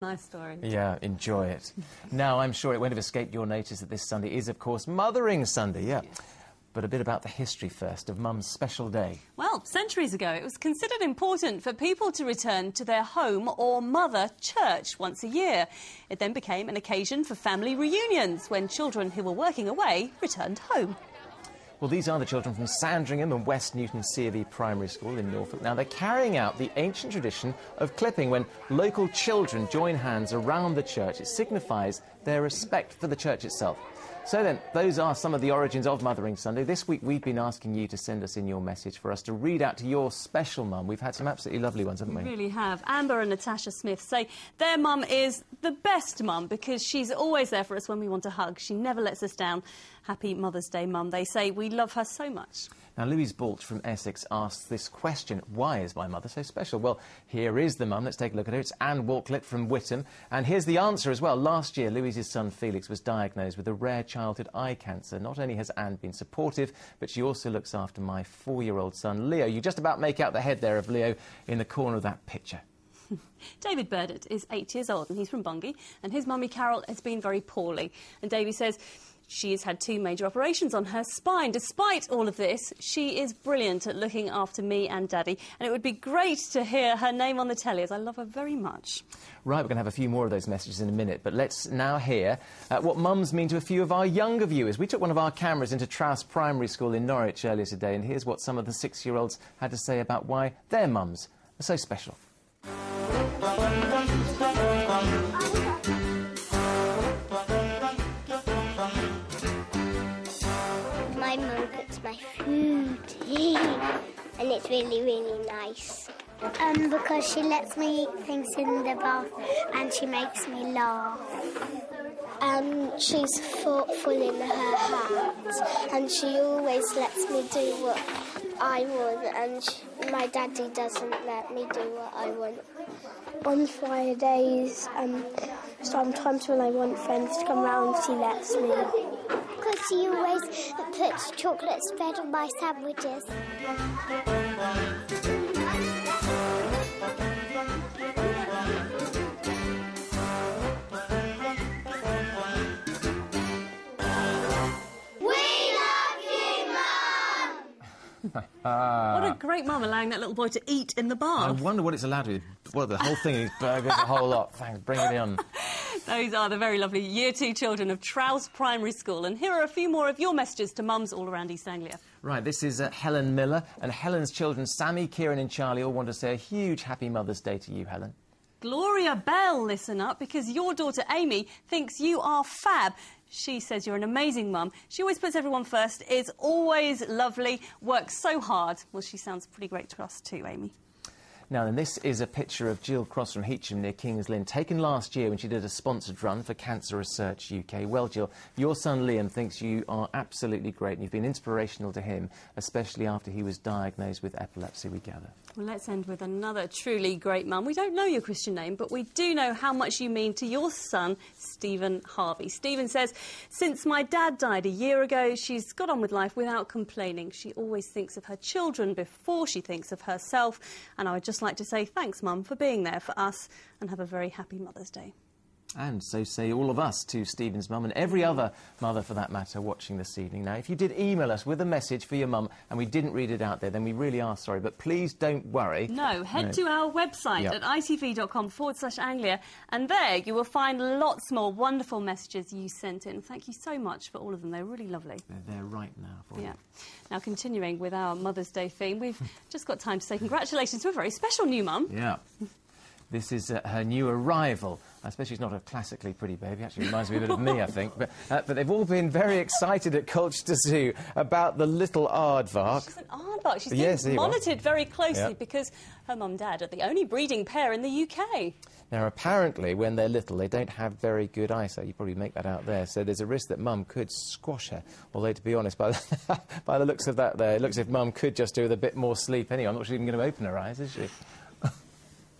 Nice story. Yeah, enjoy it. Now, I'm sure it won't have escaped your notice that this Sunday is, of course, Mothering Sunday, yeah. But a bit about the history first of Mum's special day. Well, centuries ago, it was considered important for people to return to their home or mother church once a year. It then became an occasion for family reunions when children who were working away returned home. Well, these are the children from Sandringham and West Newton C of E Primary School in Norfolk. Now, they're carrying out the ancient tradition of clipping when local children join hands around the church. It signifies their respect for the church itself. So then, those are some of the origins of Mothering Sunday. This week we've been asking you to send us in your message for us to read out to your special mum. We've had some absolutely lovely ones, haven't we? We really have. Amber and Natasha Smith say their mum is the best mum because she's always there for us when we want a hug. She never lets us down. Happy Mother's Day, Mum. They say we love her so much. Now, Louise Balch from Essex asks this question: why is my mother so special? Well, here is the mum. Let's take a look at her. It's Anne Walklett from Whittam. And here's the answer as well. Last year, Louise's son Felix was diagnosed with a rare childhood eye cancer. Not only has Anne been supportive, but she also looks after my 4-year-old son, Leo. You just about make out the head there of Leo in the corner of that picture. David Burdett is 8 years old and he's from Bungay, and his mummy Carol has been very poorly. And Davy says she has had 2 major operations on her spine. Despite all of this, she is brilliant at looking after me and Daddy, and it would be great to hear her name on the telly, as I love her very much. Right, we're going to have a few more of those messages in a minute, but let's now hear what mums mean to a few of our younger viewers. We took one of our cameras into Trouse Primary School in Norwich earlier today, and here's what some of the 6-year-olds had to say about why their mums are so special. My mum cooks my food and it's really, really nice. Because she lets me eat things in the bath and she makes me laugh. She's thoughtful in her hands and she always lets me do what I want, and my daddy doesn't let me do what I want. On Fridays, sometimes when I want friends to come round, she lets me. Because she always puts chocolate spread on my sandwiches. What a great mum, allowing that little boy to eat in the bath. I wonder what it's allowed to do. Well, the whole thing is burgers, a whole lot. Thanks, bring it on. Those are the very lovely Year 2 children of Trouse Primary School. And here are a few more of your messages to mums all around East Anglia. Right, this is Helen Miller, and Helen's children, Sammy, Kieran and Charlie, all want to say a huge happy Mother's Day to you, Helen. Gloria Bell, listen up, because your daughter Amy thinks you are fab. She says you're an amazing mum. She always puts everyone first, is always lovely, works so hard. Well, she sounds pretty great to us too, Amy. Now then, this is a picture of Jill Cross from Heacham near Kings Lynn, taken last year when she did a sponsored run for Cancer Research UK. Well, Jill, your son Liam thinks you are absolutely great and you've been inspirational to him, especially after he was diagnosed with epilepsy, we gather. Well, let's end with another truly great mum. We don't know your Christian name, but we do know how much you mean to your son, Stephen Harvey. Stephen says, since my dad died a year ago, she's got on with life without complaining. She always thinks of her children before she thinks of herself. And I would just like to say thanks, Mum, for being there for us, and have a very happy Mother's Day. And so say all of us to Stephen's mum and every other mother, for that matter, watching this evening. Now, if you did email us with a message for your mum and we didn't read it out there, then we really are sorry. But please don't worry. No, head to our website at itv.com/Anglia, and there you will find lots more wonderful messages you sent in. Thank you so much for all of them. They're really lovely. They're there right now for you. Now, continuing with our Mother's Day theme, we've just got time to say congratulations to a very special new mum. Yeah. This is her new arrival. I suppose she's not a classically pretty baby. Actually reminds me a bit of me, I think. But they've all been very excited at Colchester Zoo about the little aardvark. She's an aardvark. She's being monitored very closely because her mum and dad are the only breeding pair in the UK. Now, apparently, when they're little, they don't have very good eyesight. You probably make that out there. So there's a risk that Mum could squash her. Although, to be honest, by the looks of that there, it looks as if Mum could just do with a bit more sleep anyway. I'm not sure she's even going to open her eyes, is she?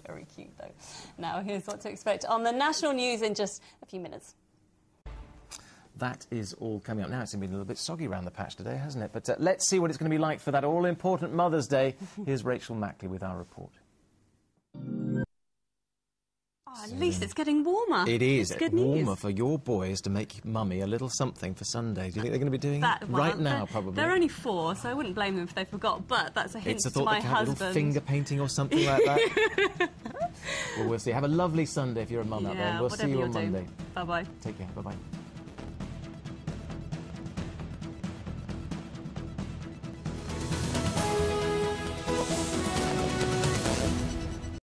Very cute, though. Now, here's what to expect on the national news in just a few minutes. That is all coming up now. It's been a little bit soggy around the patch today, hasn't it? But let's see what it's going to be like for that all-important Mother's Day. Here's Rachel Mackley with our report. Oh, at least it's getting warmer. It is. It's good warmer news. for your boys to make Mummy a little something for Sunday. Do you think they're going to be doing That, it well, right now, probably? They're only 4, so I wouldn't blame them if they forgot, but that's a hint It's a to thought my they can have a husband. little finger painting or something like that. Well, we'll see. Have a lovely Sunday if you're a mum out there. Yeah, We'll see whatever you you're on doing. Monday. Bye-bye. Take care. Bye-bye.